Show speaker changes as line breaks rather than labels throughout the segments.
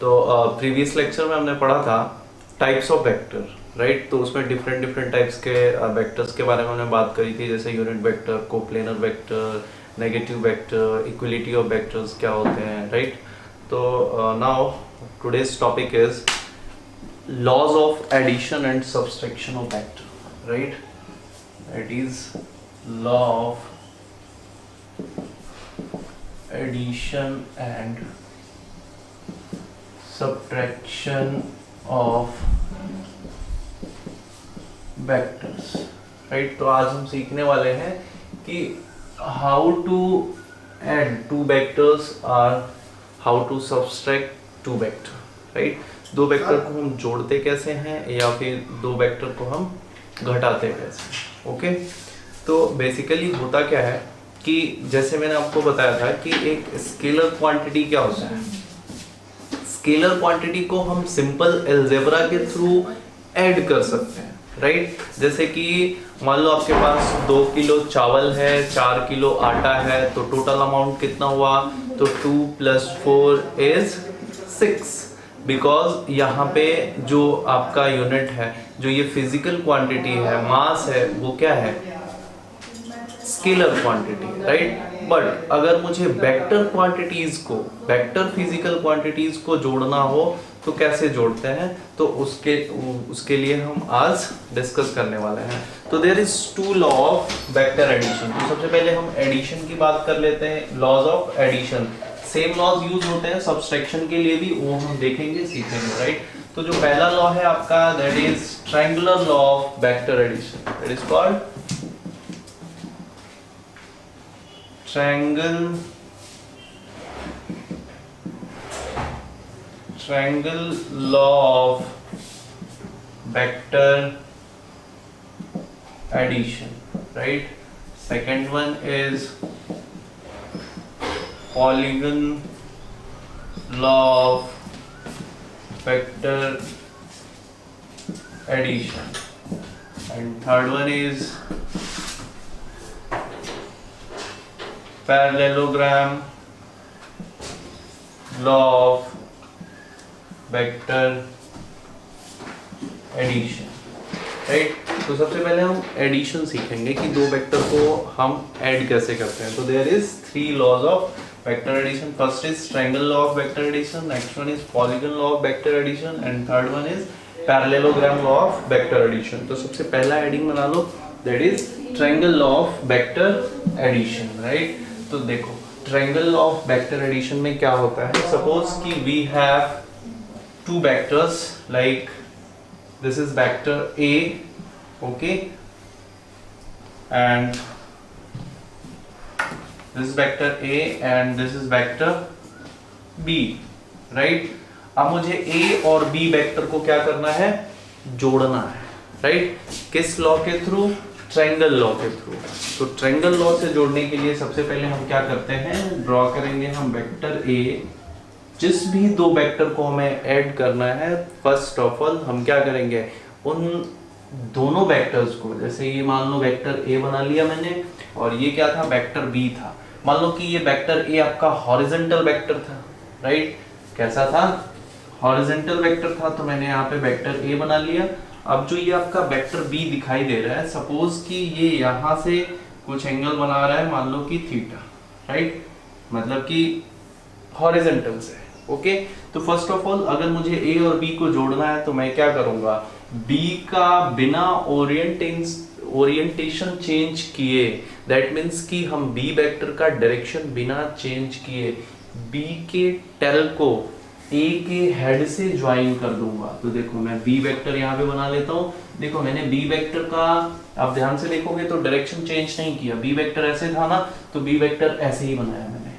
तो previous lecture में हमने पढ़ा था टाइप्स ऑफ वेक्टर, राइट। तो उसमें डिफरेंट डिफरेंट टाइप्स के वेक्टर्स के बारे में हमने बात करी थी, जैसे unit vector, coplanar vector, negative vector, equality of vectors क्या होते हैं, राइट। तो now today's topic is laws of addition and subtraction of vector, right? It is law of addition and subtraction of vectors, right? तो आज हम सीखने वाले हैं कि how to add two vectors or how to subtract two vector, right? दो vector को हम जोड़ते कैसे हैं या फिर दो वेक्टर को हम घटाते कैसे, ओके। तो बेसिकली होता क्या है कि जैसे मैंने आपको बताया था कि एक स्केलर क्वांटिटी क्या होता है। स्केलर क्वांटिटी को हम सिंपल अलजेब्रा के थ्रू ऐड कर सकते हैं, राइट। जैसे कि मान लो आपके पास 2 किलो चावल है, 4 किलो आटा है, तो टोटल अमाउंट कितना हुआ, तो 2 + 4 = 6। बिकॉज यहाँ पे जो आपका यूनिट है, जो ये फिजिकल क्वांटिटी है, मास है, वो क्या है, स्केलर क्वांटिटी, राइट। बट अगर मुझे वेक्टर क्वांटिटीज को, वेक्टर फिजिकल क्वांटिटीज को जोड़ना हो तो कैसे जोड़ते हैं, तो उसके लिए हम आज डिस्कस करने वाले हैं। तो there is 2 law of vector addition. तो सबसे पहले हम एडिशन की बात कर लेते हैं, laws of addition. Same laws use होते हैं सब्सट्रैक्शन के लिए भी, वो हम देखेंगे, सीखेंगे, राइट। तो जो पहला लॉ है आपका, that is triangular law of vector addition. That is called triangle law of vector addition, right? Second one is polygon law of vector addition, and third one is parallelogram law of vector addition, right. तो सबसे पहले हम addition सीखेंगे कि दो vector को हम add कैसे करते हैं। तो there is 3 laws of vector addition. First is triangle law of vector addition, next one is polygon law of vector addition, and third one is parallelogram law of vector addition. तो सबसे पहला heading बना लो, that is triangle law of vector addition, right. तो देखो triangle law of vector addition में क्या होता है, सपोज कि we have two vectors, like this is vector A, okay, and this is vector A and this is vector B, right। अब मुझे A और B वेक्टर को क्या करना है, जोड़ना है, राइट। किस लॉ के थ्रू, ट्रायंगल लॉ के थ्रू। तो ट्रायंगल लॉ से जोड़ने के लिए सबसे पहले हम क्या करते हैं, ड्रॉ करेंगे हम वेक्टर A। जिस भी दो वेक्टर को हमें ऐड करना है, फर्स्ट ऑफ ऑल हम क्या करेंगे, उन दोनों वेक्टर्स को, जैसे ये मान लो वेक्टर ए बना लिया मैंने, और ये क्या था, वेक्टर बी था। मान लो कि ये वेक्टर ए आपका हॉरिजॉन्टल वेक्टर था, राइट। कैसा था, हॉरिजॉन्टल वेक्टर था, तो मैंने यहाँ पे वेक्टर ए बना लिया। अब जो ये आपका वेक्टर बी दिखाई दे रहा है, सपोज कि ये यहाँ से कुछ एंगल बना रहा है, मान लो कि थीटा, राइट, मतलब कि हॉरिजॉन्टल से, ओके। तो फर्स्ट ऑफ ऑल अगर मुझे ए और बी को जोड़ना है तो मैं क्या करूंगा, बी का बिना ओरिएंटेशन चेंज किए, दैट मीन्स कि हम बी वेक्टर का डायरेक्शन बिना चेंज किए बी के टेल को ए के हेड से ज्वाइन कर दूंगा। तो देखो मैं बी वेक्टर यहाँ पे बना लेता हूँ। देखो मैंने बी वेक्टर का, आप ध्यान से देखोगे तो डायरेक्शन चेंज नहीं किया, बी वेक्टर ऐसे था ना, तो बी वेक्टर ऐसे ही बनाया मैंने,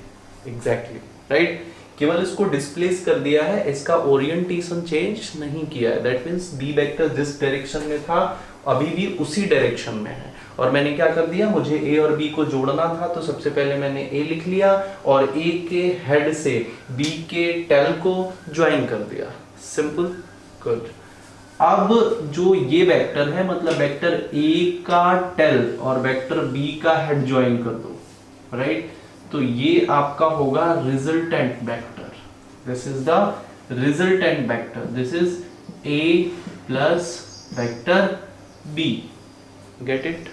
एग्जैक्टली, राइट। केवल इसको डिस्प्लेस कर दिया है, इसका ओरिएंटेशन चेंज नहीं किया है। दैट मींस बी वेक्टर जिस डायरेक्शन में था अभी भी उसी डायरेक्शन में है। और मैंने क्या कर दिया, मुझे ए और बी को जोड़ना था, तो सबसे पहले मैंने ए लिख लिया और ए के हेड से बी के टेल को ज्वाइन कर दिया, सिंपल, गुड। अब जो ये वेक्टर है, मतलब वेक्टर ए का टेल और वेक्टर बी का हेड ज्वाइन कर दो, राइट। तो ये आपका होगा resultant vector, this is the resultant vector, this is a plus vector b, get it,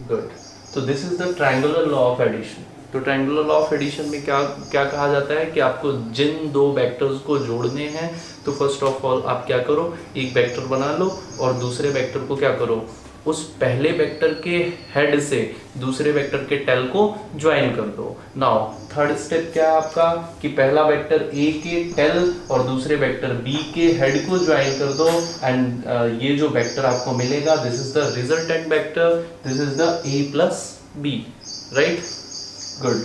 good. तो this is the triangular law of addition. तो ट्रायंगुलर लॉ ऑफ एडिशन में क्या क्या कहा जाता है कि आपको जिन दो वेक्टर्स को जोड़ने हैं तो फर्स्ट ऑफ ऑल आप क्या करो, एक वेक्टर बना लो और दूसरे वेक्टर को क्या करो, उस पहले वेक्टर के हेड से दूसरे वेक्टर के टेल को ज्वाइन कर दो। नाउ थर्ड स्टेप क्या है आपका कि पहला वेक्टर ए के टेल और दूसरे वेक्टर बी के हेड को ज्वाइन कर दो एंड ये जो वेक्टर आपको मिलेगा this is the resultant vector, this is the A plus B, right, good.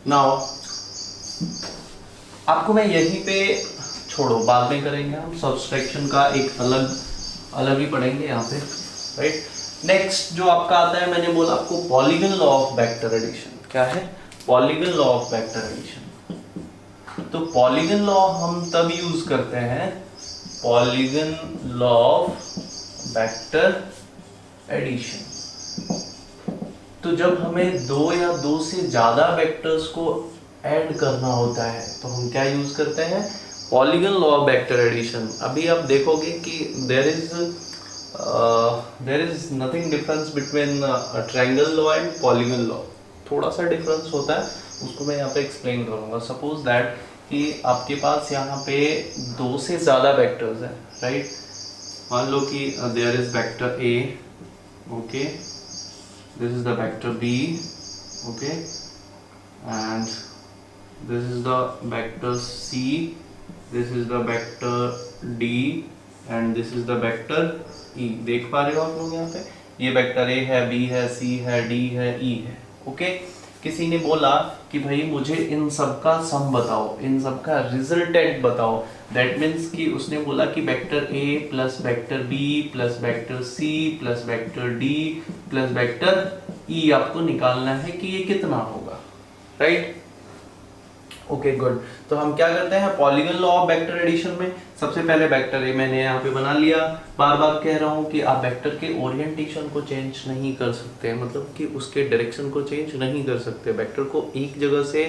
Now आपको मैं यहीं पे छोड़ो, बाद में करेंगे हम सब्सट्रैक्शन का एक अलग ही पढ़ेंगे यहाँ पे, राइट। नेक्स्ट जो आपका आता है, मैंने बोला आपको polygon law of vector addition. क्या है? Polygon law of vector addition. तो पॉलीगन लॉ हम तब यूज करते हैं, polygon law of vector addition, तो जब हमें दो या दो से ज्यादा वेक्टर्स को ऐड करना होता है तो हम क्या यूज करते हैं, polygon law of vector addition. अभी आप देखोगे कि there is nothing difference between triangle law and polygon law, थोड़ा सा डिफरेंस होता है, उसको मैं यहाँ पे एक्सप्लेन करूंगा। सपोज दैट कि आपके पास यहाँ पे दो से ज्यादा वेक्टर्स हैं, राइट। मान लो कि there is vector A, okay, this is the vector b, okay, and this is the vector c, this is the vector d and this is the vector e। देख पा रहे हो आप लोग यहाँ पे, ये वेक्टर a है, b है, c है, d है, e है, ओके। किसी ने बोला कि भाई मुझे इन सब का सम बताओ, इन सब का रिजल्टेंट बताओ, दैट मीन्स कि उसने बोला कि vector a plus vector b plus vector c plus vector d plus vector e आपको निकालना है कि ये कितना होगा, राइट, ओके, गुड। तो हम क्या करते हैं polygon law of vector addition में, सबसे पहले वेक्टर ए मैंने यहाँ पे बना लिया। बार बार कह रहा हूँ कि आप वेक्टर के ओरिएंटेशन को चेंज नहीं कर सकते, मतलब कि उसके डायरेक्शन को चेंज नहीं कर सकते, वेक्टर को एक जगह से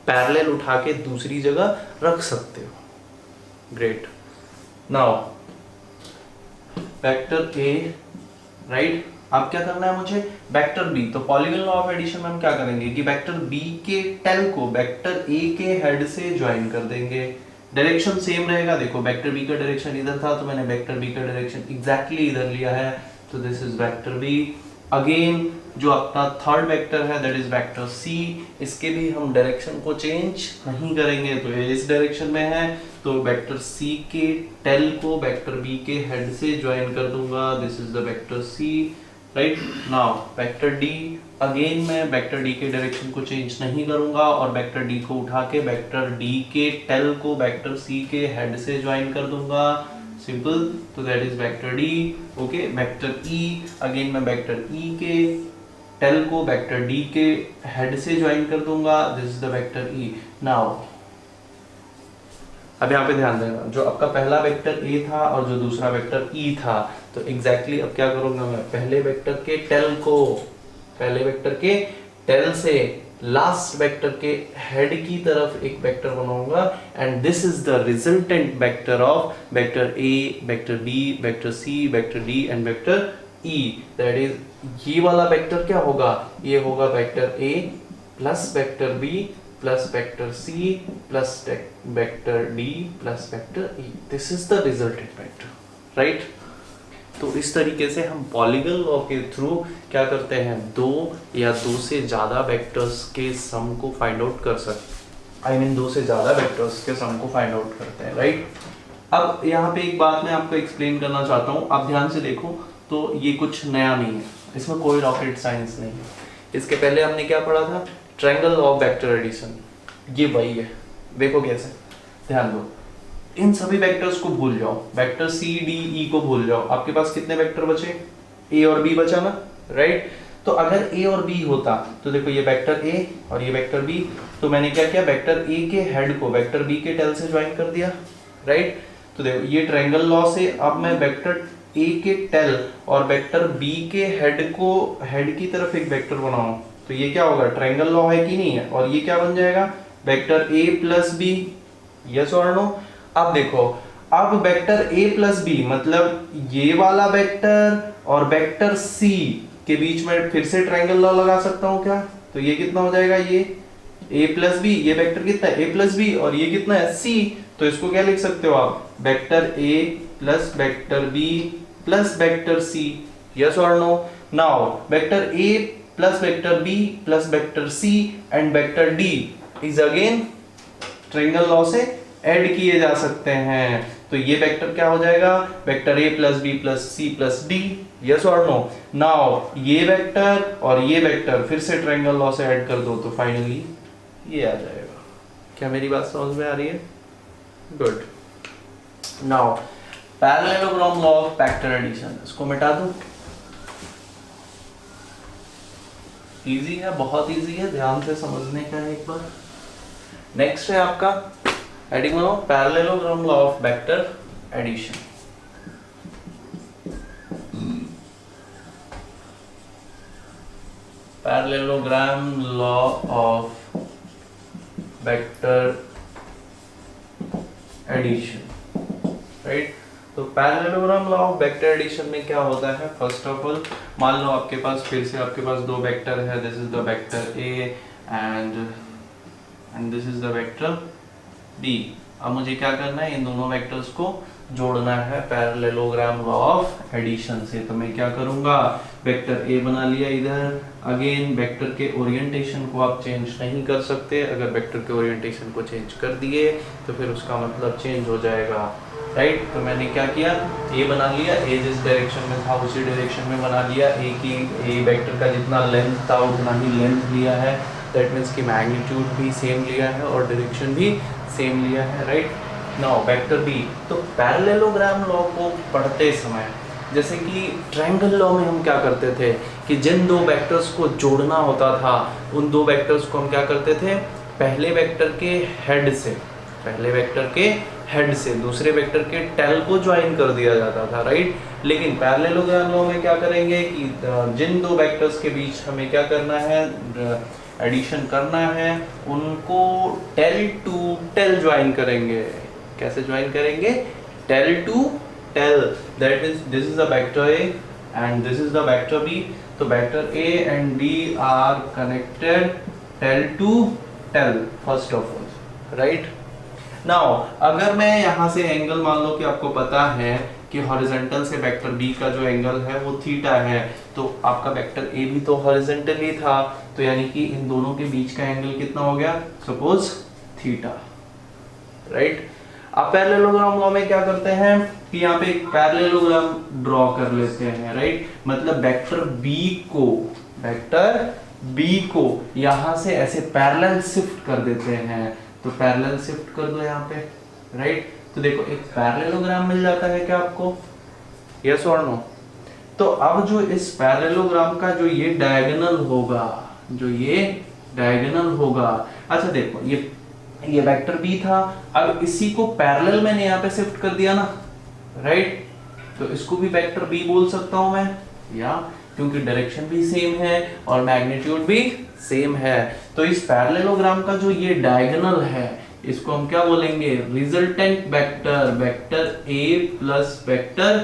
पैरेलल उठा के दूसरी जगह रख सकते हो, great. Now vector A, right, अब क्या करना है मुझे, वेक्टर बी। तो पॉलीगन लॉ ऑफ एडिशन में हम क्या करेंगे कि वेक्टर बी के टेल को वेक्टर ए के हेड से ज्वाइन कर देंगे, डायरेक्शन सेम रहेगा। देखो वेक्टर बी का डायरेक्शन इधर था तो मैंने वेक्टर बी का डायरेक्शन एग्जैक्टली इधर लिया है, तो this is vector B. Again जो अपना थर्ड वेक्टर है दैट इज वेक्टर सी, इसके भी हम डायरेक्शन को चेंज नहीं करेंगे, तो ये इस डायरेक्शन में है, तो वेक्टर सी के टेल को वेक्टर बी के हेड से ज्वाइन कर दूंगा, this is the vector C, right. Now vector D, again मैं वेक्टर डी के डायरेक्शन को चेंज नहीं करूंगा और वेक्टर डी को उठा के वेक्टर डी के टेल को वेक्टर सी के हेड से ज्वाइन कर दूंगा, सिंपल, तो that is vector D, okay. Vector E, again मैं वेक्टर ई के टेल को वेक्टर डी के हेड से ज्वाइन कर दूंगा, this is the vector E. Now अब यहाँ पे ध्यान देना, जो आपका पहला वेक्टर ए था और जो दूसरा वेक्टर ई था, तो एग्जैक्टली अब क्या करूंगा मैं, पहले वेक्टर के टेल को, पहले वेक्टर के टेल से लास्ट वेक्टर के हेड की तरफ एक वेक्टर बनाऊंगा and this is the resultant vector of vector A, vector B, vector C, vector D and vector E. That is ये वाला वेक्टर क्या होगा, ये होगा vector A plus vector B plus vector C plus vector D plus vector E, this is the resultant vector, right. तो इस तरीके से हम पॉलीगन लॉ के थ्रू क्या करते हैं, दो या दो से ज्यादा वेक्टर्स के सम को फाइंड आउट कर सकते, आई मीन दो से ज्यादा वेक्टर्स के सम को फाइंड आउट करते हैं, राइट। अब यहाँ पे एक बात मैं आपको एक्सप्लेन करना चाहता हूँ, आप ध्यान से देखो, तो ये कुछ नया नहीं है, इसमें कोई रॉकेट साइंस नहीं है। इसके पहले हमने क्या पढ़ा था, triangle law of vector addition, ये वही है। देखो कैसे, ध्यान दो, इन सभी वेक्टर्स को भूल जाओ, वेक्टर सी डी ई को भूल जाओ, आपके पास कितने वेक्टर बचे, ए और बी बचा ना, राइट। तो अगर ए और बी होता तो देखो ये वेक्टर ए और ये वेक्टर बी, तो मैंने क्या किया, वेक्टर ए के हेड को वेक्टर बी के टेल से ज्वाइन कर दिया, राइट। तो देखो ये ट्रायंगल लॉ से अब मैं वेक्टर ए के टेल और वेक्टर बी के हेड को हेड की तरफ एक वेक्टर बनाऊं, तो ये क्या होगा, ट्रायंगल लॉ है कि नहीं है, और ये क्या बन जाएगा, vector A plus B yes और नो? अब देखो, अब वेक्टर a प्लस बी मतलब ये वाला वेक्टर और वेक्टर c के बीच में फिर से ट्रायंगल लॉ लगा सकता हूं क्या? तो ये कितना हो जाएगा, ये a प्लस बी, ये वेक्टर कितना है a प्लस बी, और ये कितना है c, तो इसको क्या लिख सकते हो आप, vector a plus vector b plus vector c। Yes और no? Now vector a plus vector b plus vector c and vector d is again triangle law से ऐड किए जा सकते हैं। तो ये वेक्टर क्या हो जाएगा, vector a plus B plus C plus D. Yes और नो? नाउ ये वेक्टर और ये वेक्टर फिर से ट्रायंगल लॉ से ऐड कर दो तो फाइनली ये आ जाएगा। क्या मेरी बात समझ में आ रही है? Good. Now parallelogram law of vector addition, इसको मिटा दूं। इजी है, बहुत इजी है, ध्यान से समझने का है एक बार। नेक्स्ट है आपका हेडिंग बनाओ, parallelogram law of vector addition. Parallelogram law of vector addition, right? तो parallelogram law of vector addition में क्या होता है, फर्स्ट ऑफ ऑल मान लो आपके पास फिर से आपके पास दो वेक्टर है, this is the vector A and this is the vector B. अब मुझे क्या करना है, इन दोनों वेक्टर्स को जोड़ना है पैरेललोग्राम लॉ ऑफ एडिशन से। तो मैं क्या करूंगा, वेक्टर ए बना लिया इधर, अगेन वेक्टर के ओरिएंटेशन को आप चेंज नहीं कर सकते, अगर वेक्टर के ओरिएंटेशन को चेंज कर दिए तो फिर उसका मतलब चेंज हो जाएगा, राइट? तो मैंने क्या किया, ए बना लिया, ए जिस डायरेक्शन में था उसी डायरेक्शन में बना लिया, ए वेक्टर का जितना लेंथ था उतना ही लेंथ लिया है, दैट मीन्स की मैग्नीट्यूड भी सेम लिया है और डायरेक्शन भी सेम लिया है, राइट? नाउ वेक्टर बी, तो पैरेललोग्राम लॉ को पढ़ते समय जैसे कि ट्रायंगल लॉ में हम क्या करते थे कि जिन दो वेक्टर्स को जोड़ना होता था उन दो वेक्टर्स को हम क्या करते थे, पहले वेक्टर के हेड से दूसरे वेक्टर के टेल को ज्वाइन कर दिया जाता था, राइट? लेकिन पैरेललोग्राम लॉ में क्या करेंगे कि जिन दो वेक्टर्स के बीच हमें क्या करना है, एडिशन करना है, उनको टेल टू टेल ज्वाइन करेंगे। कैसे ज्वाइन करेंगे, tail to tail, that means this is the vector A and this is the vector B, तो vector A and B are connected tail to tail first of all, right? Now अगर मैं यहाँ से angle मान लो कि आपको पता है कि हॉरिजॉन्टल से वेक्टर बी का जो एंगल है वो थीटा है, तो आपका वेक्टर ए भी तो हॉरिजॉन्टली था, तो यानी कि इन दोनों के बीच का एंगल कितना हो गया, सपोज थीटा, राइट? अब पैरेललोग्राम लॉ में क्या करते हैं कि यहाँ पे एक पैरेललोग्राम ड्रॉ कर लेते हैं, राइट? मतलब वेक्टर बी को यहाँ से ऐसे पैरेलल शिफ्ट कर देते हैं, तो पैरेलल शिफ्ट कर दो यहाँ पे, राइट? तो देखो एक पैरेललोग्राम मिल जाता है क्या आपको, यस और नो? तो अब जो इस पैरेललोग्राम का जो ये डायगोनल होगा, अच्छा देखो ये वेक्टर बी था, अब इसी को पैरेलल मैंने यहाँ पे शिफ्ट कर दिया ना, राइट? तो इसको भी वेक्टर बी बोल सकता हूं मैं, या क्योंकि डायरेक्शन भी सेम है और मैग्नीट्यूड भी सेम है। तो इस पैरेललोग्राम का जो ये डायगोनल है इसको हम क्या बोलेंगे, resultant vector, vector A plus vector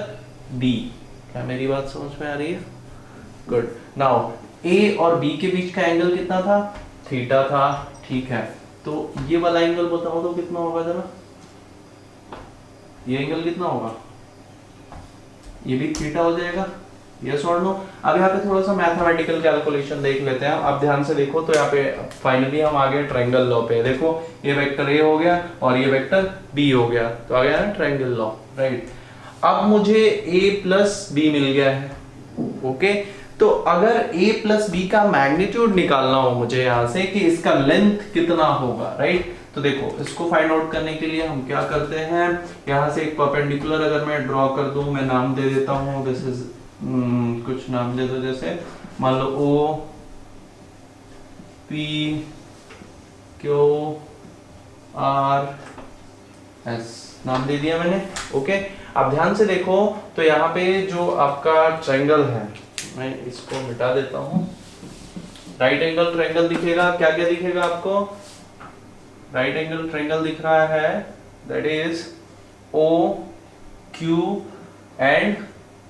B. क्या मेरी बात समझ में आ रही है? गुड। नाउ ए और बी के बीच का एंगल कितना था, थीटा था, ठीक है? तो ये वाला एंगल बताओ तो कितना होगा जरा, ये एंगल कितना होगा, ये भी थीटा हो जाएगा, यस और नो? अब यहाँ पे थोड़ा सा मैथमेटिकल कैलकुलेशन देख लेते हैं। आप ध्यान से देखो तो यहाँ पे फाइनली हम आ गए ट्रायंगल लॉ पे। देखो ये वेक्टर ए हो गया और ये वेक्टर बी हो गया, तो आ गया ना ट्रायंगल लॉ, राइट? अब मुझे ए प्लस बी मिल गया है, ओके? तो अगर a प्लस बी का मैग्नीट्यूड निकालना हो मुझे यहाँ से कि इसका लेंथ कितना होगा, राइट? तो देखो इसको फाइंड आउट करने के लिए हम क्या करते हैं, यहाँ से एक परपेंडिकुलर अगर मैं ड्रॉ कर दूं, मैं नाम दे देता हूँ, दिस इज कुछ नाम दे दो, जैसे मान लो O P Q R S नाम दे दिया मैंने, ओके? अब ध्यान से देखो तो यहाँ पे जो आपका ट्रायंगल है, मैं इसको मिटा देता हूं, राइट एंगल ट्रायंगल दिखेगा, क्या क्या दिखेगा आपको, राइट एंगल ट्रायंगल दिख रहा है, that is O Q and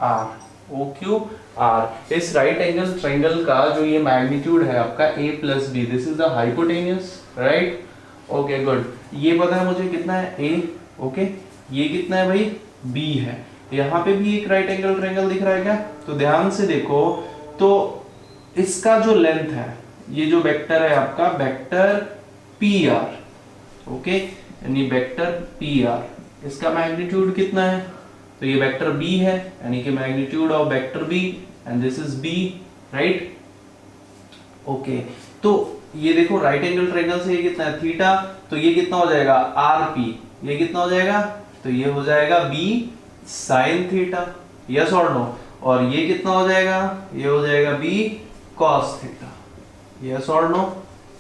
R, O Q R. इस राइट एंगल ट्रायंगल का जो ये मैग्नीट्यूड है आपका a plus B, this is the hypotenuse, right. Okay good, ये पता है मुझे कितना है a, ओके ये कितना है भाई b है। यहाँ पे भी एक राइट एंगल ट्रायंगल दिख रहा है क्या? तो ध्यान से देखो, तो इसका जो लेंथ है, ये जो वेक्टर है आपका वेक्टर पी आर, ओके यानी वेक्टर पी आर, इसका मैग्नीट्यूड कितना है? तो ये वेक्टर b है, यानी कि magnitude of vector b and this is b, right. Okay, तो ये देखो राइट एंगल ट्रायंगल से ये कितना है थीटा, तो ये कितना हो जाएगा rp, ये कितना हो जाएगा? तो ये हो जाएगा b sin थीटा, यस और नो। और ये कितना हो जाएगा? ये हो जाएगा b cos थीटा, यस और नो।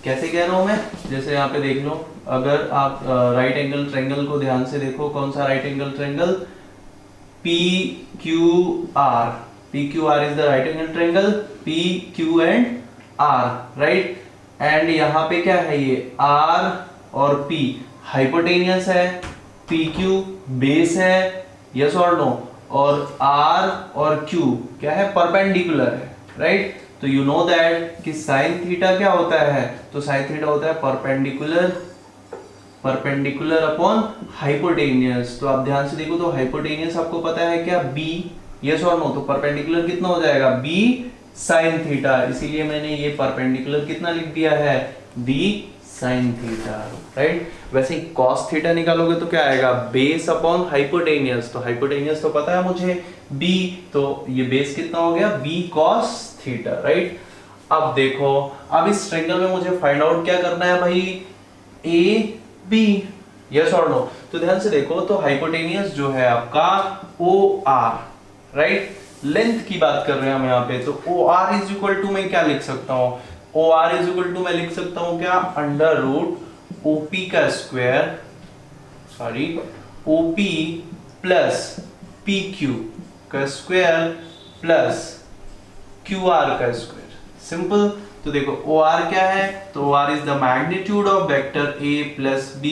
कैसे कह रहा हूं मैं? जैसे यहाँ पे देख लो, अगर आप राइट एंगल ट्रायंगल को ध्यान से देखो, कौन सा right angle triangle? P Q R, P Q R is the right angle triangle, P Q and R, right. And यहाँ पे क्या है? ये आर और पी हाइपोटेनियस है, पी क्यू बेस है, यस और नो। और आर और क्यू क्या है? परपेंडिकुलर है, राइट। तो यू नो दैट कि साइन थीटा क्या होता है? तो साइन थीटा होता है परपेंडिकुलर अपॉन हाइपोटेनियस। तो आप ध्यान से देखो, तो हाइपोटेनियस आपको पता है क्या? b, यस और नो। तो परपेंडिकुलर कितना हो जाएगा? b sin थीटा, इसीलिए मैंने ये परपेंडिकुलर कितना लिख दिया है? b sin theta, right. वैसे cos थीटा निकालोगे तो क्या आएगा? बेस अपॉन हाइपोटेनियस, तो हाइपोटेनियस तो पता है मुझे b, तो ये बेस कितना हो गया? b cos theta, right. अब देखो, अब इस ट्रायंगल में मुझे फाइंड आउट क्या करना है भाई? a b, यस और नो। तो ध्यान से देखो, तो हाइपोटेनियस जो है आपका OR, राइट, लेंथ की बात कर रहे हैं हम यहाँ पे, तो OR इज इक्वल टू मैं क्या लिख सकता हूँ? OR इज इक्वल टू मैं लिख सकता हूँ क्या? अंडर रूट OP का square, sorry OP plus PQ का स्क्वायर प्लस QR का स्क्वायर, सिंपल। तो देखो OR क्या है? तो OR is the magnitude of vector A plus B,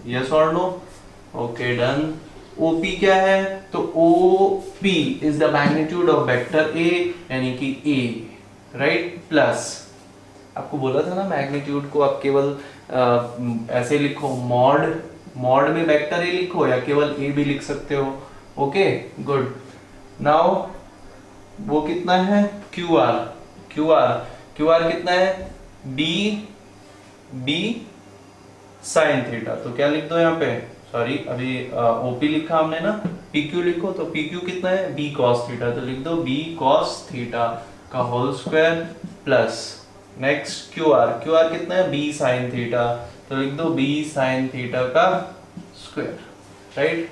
yes और नो। Okay done. OP क्या है? तो OP is the magnitude of vector A, यानी कि A, राइट, प्लस आपको बोला था ना मैग्नीट्यूड को आप केवल ऐसे लिखो, मॉड में वेक्टर A लिखो या केवल A भी लिख सकते हो। Okay good. नाउ वो कितना है? QR कितना है? b sin theta. तो क्या लिख दो यहाँ पे? सॉरी, अभी OP लिखा हमने ना, PQ लिखो। तो PQ कितना है? b cos थीटा, तो लिख दो b cos थीटा का whole square plus next QR कितना है? b sin थीटा, तो लिख दो b sin थीटा का स्क्वायर, राइट।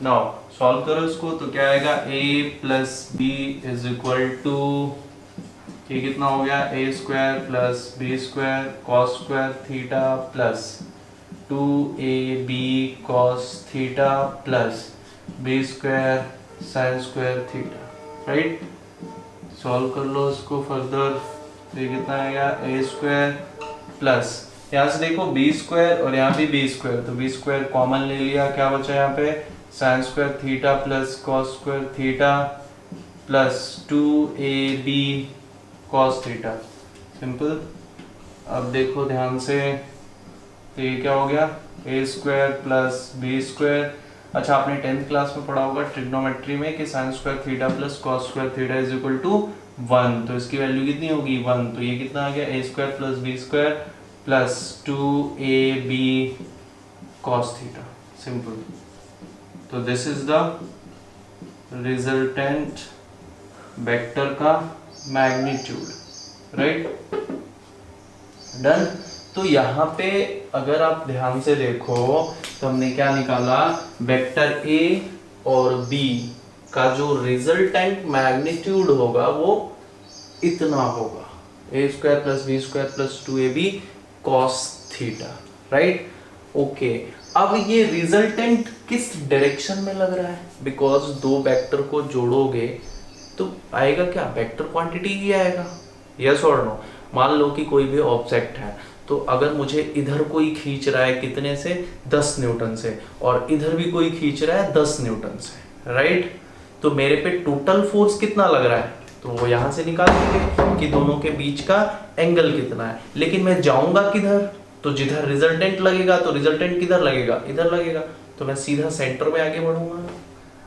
नाउ सॉल्व करो इसको, तो क्या आएगा? a plus B is equal to, ये कितना हो गया? a square plus b square cos square theta plus 2ab cos theta plus b square sin square theta, right. Solve कर लो इसको फर्दर, तो ये कितना आएगा? a स्क्वायर प्लस, यहाँ से देखो b स्क्वायर और यहाँ भी b स्क्वायर, तो b स्क्वायर कॉमन ले लिया, क्या बचा यहाँ पे? sin square theta plus cos square theta plus 2ab cos theta, simple. अब देखो ध्यान से, तो ये क्या हो गया? a square plus b square. अच्छा, आपने 10th क्लास में पढ़ा होगा ट्रिग्नोमेट्री में कि sin square theta plus cos square theta is equal to 1, तो इसकी वैल्यू कितनी होगी? 1। तो ये कितना आ गया? a square plus b square plus 2ab cos theta, simple. तो this is the resultant vector का मैग्नीट्यूड, राइट, डन। तो यहाँ पे अगर आप ध्यान से देखो, तो हमने क्या निकाला? वेक्टर A और B का जो रिजल्टेंट मैग्नीट्यूड होगा वो इतना होगा, a square plus b square plus 2ab cos theta, right. Okay, अब ये रिजल्टेंट किस डायरेक्शन में लग रहा है? बिकॉज दो वेक्टर को जोड़ोगे तो आएगा क्या? वेक्टर क्वांटिटी ही आएगा, यस और नो। मान लो कि कोई भी ऑब्जेक्ट है, तो अगर मुझे इधर कोई खींच रहा है कितने से, 10 न्यूटन से, और इधर भी कोई खींच रहा है 10 न्यूटन से, राइट, तो मेरे पे टोटल फोर्स कितना लग रहा है, तो वो यहां से निकाल लेंगे कि दोनों के बीच का एंगल कितना है। लेकिन मैं जाऊंगा किधर, तो जिधर रिजल्टेंट लगेगा, तो रिजल्टेंट किधर लगेगा, इधर लगेगा, तो मैं सीधा सेंटर में आगे बढ़ूंगा।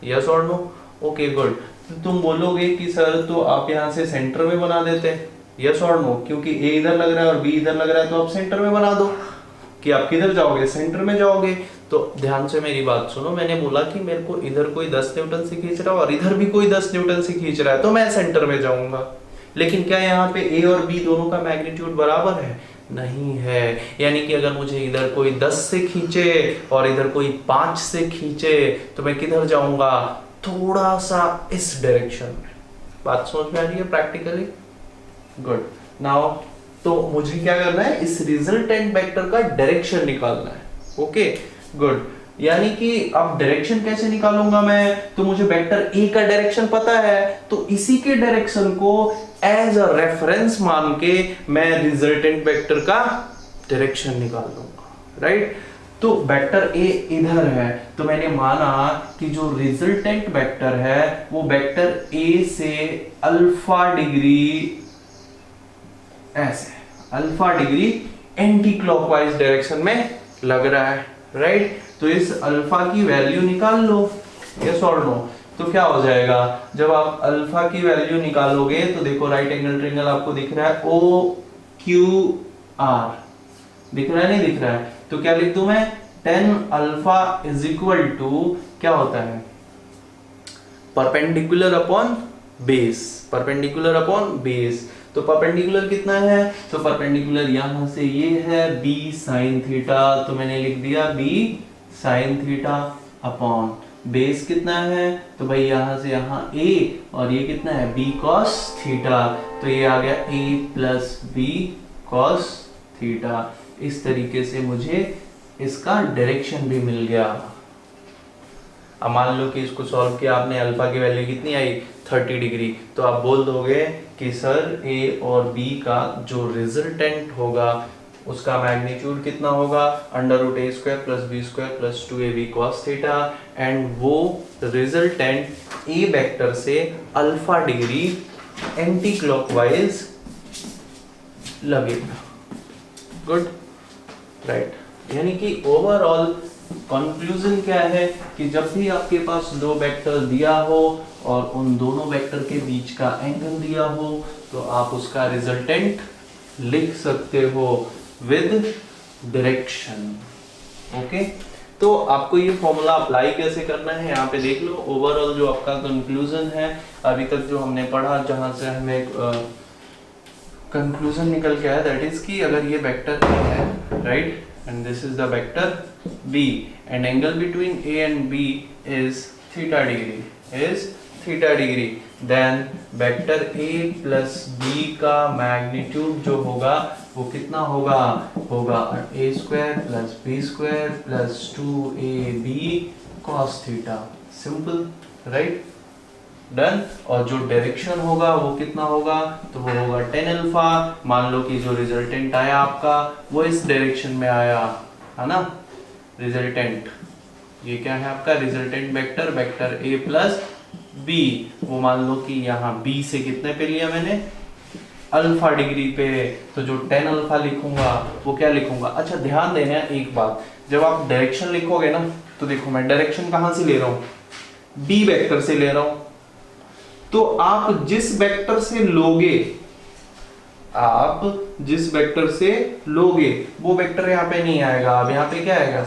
यस और नो? Okay good. तुम बोलोगे कि सर तो आप यहाँ से सेंटर में बना देते, यस और नो, क्योंकि ए इधर लग रहा है और बी इधर लग रहा है, तो आप सेंटर में बना दो कि आप किधर जाओगे, सेंटर में जाओगे। तो ध्यान से मेरी बात सुनो, मैंने बोला कि मेरे को इधर कोई 10 न्यूटन से खींच रहा है और इधर भी कोई 10 न्यूटन से खींच रहा है, तो मैं सेंटर में जाऊंगा। लेकिन क्या यहाँ पे ए और बी दोनों का मैग्नीट्यूड बराबर है? नहीं है। यानी कि अगर मुझे इधर कोई 10 से खींचे और इधर कोई 5 से खींचे, तो मैं किधर जाऊंगा, थोड़ा सा इस डायरेक्शन में। बात समझ में आ रही है प्रैक्टिकली? गुड। नाउ तो मुझे क्या करना है, इस रिजल्टेंट वेक्टर का डायरेक्शन निकालना है। Okay good. यानी कि अब डायरेक्शन कैसे निकालूंगा मैं, तो मुझे वेक्टर ए का डायरेक्शन पता है, तो इसी के डायरेक्शन को एज अ रेफरेंस मान के मैं रिजल्टेंट वेक्टर का डायरेक्शन निकाल लूंगा, राइट। तो वेक्टर ए इधर है, तो मैंने माना कि जो रिजल्टेंट वेक्टर है वो वेक्टर ए से अल्फा डिग्री, ऐसे alpha degree anti clockwise direction में लग रहा है, राइट। तो इस अल्फा की वैल्यू निकाल लो, यस और नो। तो क्या हो जाएगा, जब आप अल्फा की वैल्यू निकालोगे तो देखो राइट एंगल ट्रायंगल आपको दिख रहा है, ओ क्यू आर, दिख रहा है नहीं दिख रहा है, तो क्या लिख दूं मैं, 10 अल्फा इज इक्वल टू क्या होता है, perpendicular upon base, perpendicular upon base. तो परपेंडिकुलर कितना है, तो परपेंडिकुलर यहां से ये है b sin थीटा, तो मैंने लिख दिया b sin theta upon base कितना है, तो भाई यहां से यहां a और ये कितना है b cos थीटा, तो ये आ गया a plus b cos theta. इस तरीके से मुझे इसका डायरेक्शन भी मिल गया। अब मान लो कि इसको सॉल्व किया आपने, अल्फा की वैल्यू कितनी आई, 30 डिग्री, तो आप बोल दोगे कि सर ए और बी का जो रिजल्टेंट होगा उसका मैग्नीट्यूड कितना होगा, under root A square plus B square plus 2ab cos theta, and वो रिजल्टेंट ए वेक्टर से अल्फा डिग्री एंटी क्लॉकवाइज लगेगा। Good, right. यानी कि ओवरऑल कंक्लूजन क्या है कि जब भी आपके पास दो वेक्टर दिया हो और उन दोनों वेक्टर के बीच का एंगल दिया हो, तो आप उसका रिजल्टेंट लिख सकते हो विद डायरेक्शन। ओके, तो आपको ये फॉर्मूला अप्लाई कैसे करना है यहाँ पे देख लो। ओवरऑल जो आपका कंक्लूजन है अभी तक जो हमने पढ़ा, जहां से हमें कंक्लूजन निकल के आया, दैट इज कि अगर ये वेक्टर ए है, right, and this is the vector b and angle between a and b is theta degree, then vector a plus b का मैग्नीट्यूड जो होगा वो कितना होगा, a square plus b square plus 2ab cos theta. Simple, right, done. और जो direction होगा वो कितना होगा, तो वो होगा 10 अल्फा। मान लो कि जो रिजल्टेंट आया आपका वो इस डायरेक्शन में आया है ना, रिजल्टेंट ये क्या है आपका resultant vector, vector A plus B, वो मान लो कि यहाँ बी से कितने पे लिया मैंने, अल्फा डिग्री पे, तो जो 10 अल्फा लिखूंगा वो क्या लिखूंगा। अच्छा ध्यान देना एक बात, जब आप डायरेक्शन लिखोगे ना, तो देखो मैं डायरेक्शन कहां से ले रहा हूँ, बी वेक्टर से ले रहा हूं, तो आप जिस वेक्टर से लोगे, वो वेक्टर यहाँ पे नहीं आएगा। अब यहाँ पे क्या आएगा,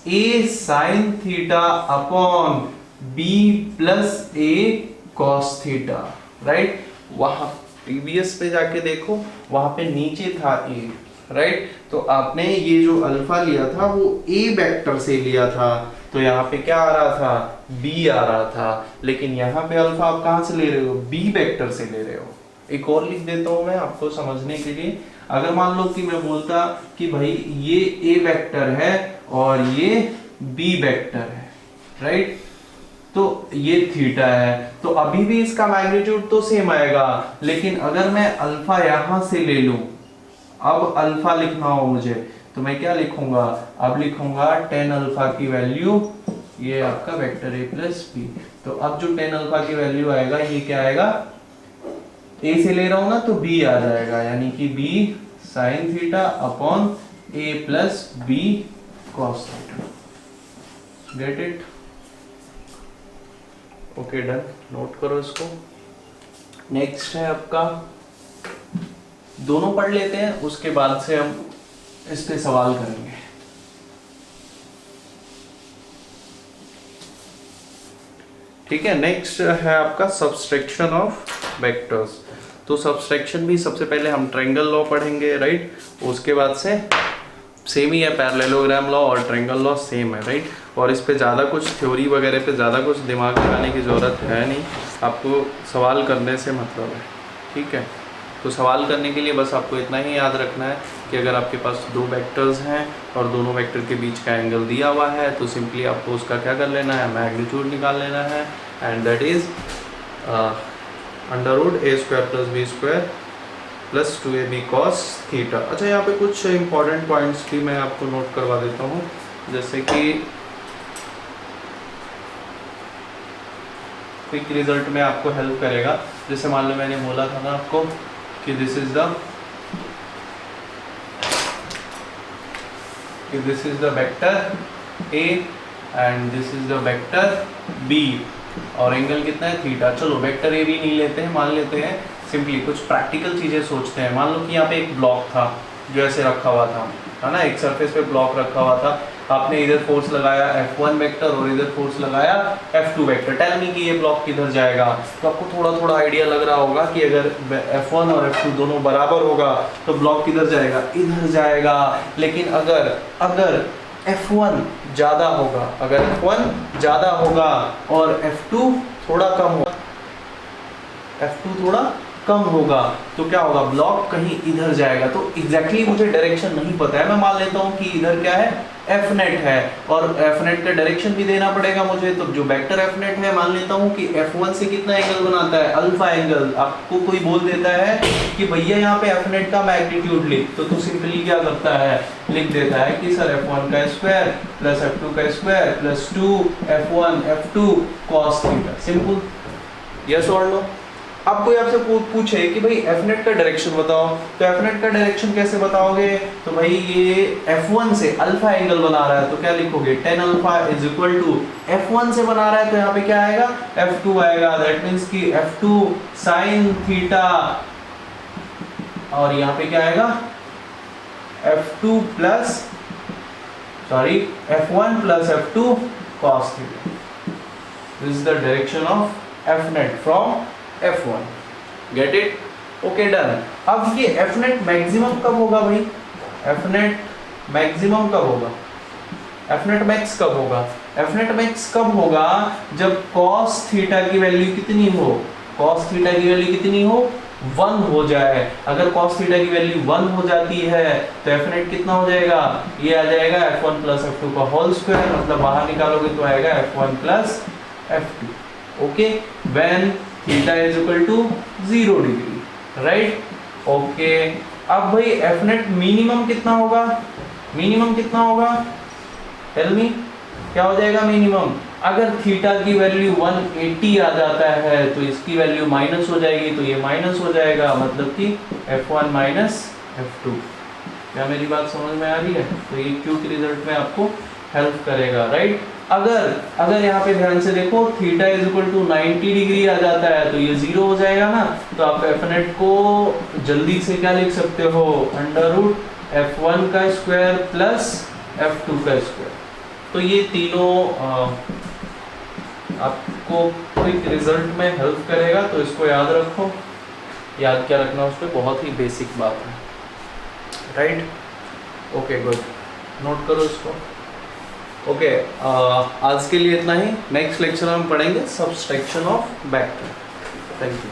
a sin theta upon b plus a cos theta, right. वहां प्रीवियस पे जाके देखो, वहां पे नीचे था a, राइट। तो आपने ये जो अल्फा लिया था वो a वेक्टर से लिया था, तो यहाँ पे क्या आ रहा था, b आ रहा था। लेकिन यहाँ पे अल्फा आप कहां से ले रहे हो, b वेक्टर से ले रहे हो। एक और लिख देता हूं मैं आपको समझने के लिए। अगर मान लो कि मैं बोलता कि भाई ये a वेक्टर है और ये b वेक्टर है, राइट, तो ये थीटा है, तो अभी भी इसका मैग्नीट्यूड तो सेम आएगा। लेकिन अगर मैं अल्फा यहां से ले लूं, अब अल्फा लिखना हो मुझे तो मैं क्या लिखूंगा, अब लिखूंगा tan अल्फा की वैल्यू, ये आपका वेक्टर a प्लस बी। तो अब जो tan अल्फा की वैल्यू आएगा ये क्या आएगा, a से ले रहा हूं ना तो b आ जाएगा, यानी कि b sin theta upon a plus b cos theta. Get it? Okay done, note करो इसको। नेक्स्ट है आपका, दोनों पढ़ लेते हैं उसके बाद से हम इस पे सवाल करेंगे। ठीक है, नेक्स्ट है आपका सब्सट्रैक्शन ऑफ वेक्टर्स। तो सब्सट्रैक्शन भी सबसे पहले हम ट्रायंगल लॉ पढ़ेंगे, राइट। उसके बाद से सेम ही है, पैरेललोग्राम लॉ और ट्रायंगल लॉ सेम है, राइट। और इस पे ज़्यादा कुछ थ्योरी वगैरह पे ज़्यादा कुछ दिमाग लगाने की ज़रूरत है नहीं, आपको सवाल करने से मतलब है, ठीक है। तो सवाल करने के लिए बस आपको इतना ही याद रखना है कि अगर आपके पास दो वेक्टर्स हैं और दोनों वेक्टर के बीच का एंगल दिया हुआ है तो सिंपली आपको उसका क्या कर लेना है, मैग्नीट्यूड निकाल लेना है, and that is under root a square plus b square plus 2ab cos theta. अच्छा, यहाँ पे कुछ इंपॉर्टेंट पॉइंट्स भी मैं आपको नोट करवा देता हूँ, जैसे कि क्विक रिजल्ट में आपको हेल्प करेगा। जैसे मान लो मैंने बोला था ना आपको कि this is the vector a and this is the vector b और एंगल कितना है, थीटा। चलो वेक्टर a भी नहीं लेते हैं, मान लेते हैं सिंपली कुछ प्रैक्टिकल चीजें सोचते हैं। मान लो कि यहाँ पे एक ब्लॉक था जो ऐसे रखा हुआ था, है ना, एक सरफेस पे ब्लॉक रखा हुआ था। आपने इधर फोर्स लगाया F1 वेक्टर और इधर फोर्स लगाया F2 वेक्टर। टेल मी कि ये ब्लॉक किधर जाएगा। तो आपको थोड़ा थोड़ा आइडिया लग रहा होगा कि अगर F1 और F2 दोनों बराबर होगा तो ब्लॉक किधर जाएगा, इधर जाएगा। लेकिन अगर F1 ज़्यादा होगा, अगर F1 ज़्यादा होगा और F2 थोड़ा कम होगा, F2 थोड़ा कम होगा तो क्या होगा, ब्लॉक कहीं इधर जाएगा। तो एग्जैक्टली मुझे डायरेक्शन नहीं पता है, मैं मान लेता हूँ कि इधर क्या है, F नेट है और F नेट का डायरेक्शन भी देना पड़ेगा मुझे। तो जो वेक्टर F नेट है मान लेता हूँ कि F1 से कितना एंगल बनाता है, अल्फा एंगल। आपको कोई बोल देता है कि भैया यहाँ पे F नेट का मैग्नीट्यूड लिख, तो सिंपली क्या करता है, लिख देता है कि सर F1 का स्क्वायर प्लस F2 का square plus 2F1 F2 cos theta. Simple, yes और नो। अब कोई आपसे पूछे कि भाई F नेट का डायरेक्शन बताओ, तो F नेट का डायरेक्शन कैसे बताओगे, तो भाई ये F1 से अल्फा एंगल बना रहा है तो क्या लिखोगे, tan alpha is equal to F1 से बना रहा है तो यहाँ पे क्या आएगा, F2 आएगा। दैट मीन्स कि F2 sin थीटा और यहाँ पे क्या आएगा, F2 plus F1 plus F2 cos theta. This is the direction of F net from F1। Get it? Okay done. अब ये F नेट मैक्सिमम कब होगा भाई, F नेट मैक्सिमम कब होगा, F नेट मैक्स कब होगा, F नेट मैक्स कब होगा, जब cos थीटा की वैल्यू कितनी हो, cos थीटा की वैल्यू कितनी हो, 1 हो जाए। अगर cos थीटा की वैल्यू 1 हो जाती है तो F नेट कितना हो जाएगा, ये आ जाएगा F1 प्लस F2 का होल स्क्वायर, मतलब बाहर निकालोगे तो आएगा F1 plus F2। Okay, when theta is equal to 0 degree, right. Okay, अब भाई F नेट मिनिमम कितना होगा, मिनिमम कितना होगा, टेल मी क्या हो जाएगा मिनिमम। अगर थीटा की वैल्यू 180 आ जाता है तो इसकी वैल्यू माइनस हो जाएगी, तो ये माइनस हो जाएगा, मतलब कि F1 माइनस F2। क्या मेरी बात समझ में आ रही है? तो ये क्विक रिजल्ट में आपको हेल्प करेगा, राइट। अगर यहाँ पे ध्यान से देखो theta is equal to 90 degree आ जाता है तो ये 0 हो जाएगा ना, तो आप F नेट को जल्दी से क्या लिख सकते हो, अंडर रूट F1 का स्क्वायर प्लस F2 का स्क्वायर। तो ये तीनों आपको क्विक रिजल्ट में हेल्प करेगा, तो इसको याद रखो। याद क्या रखना, उस पर बहुत ही बेसिक बात है, राइट। ओके गुड, नोट करो इसको। ओके, आज के लिए इतना ही। नेक्स्ट लेक्चर में हम पढ़ेंगे subtraction of vector. Thank you.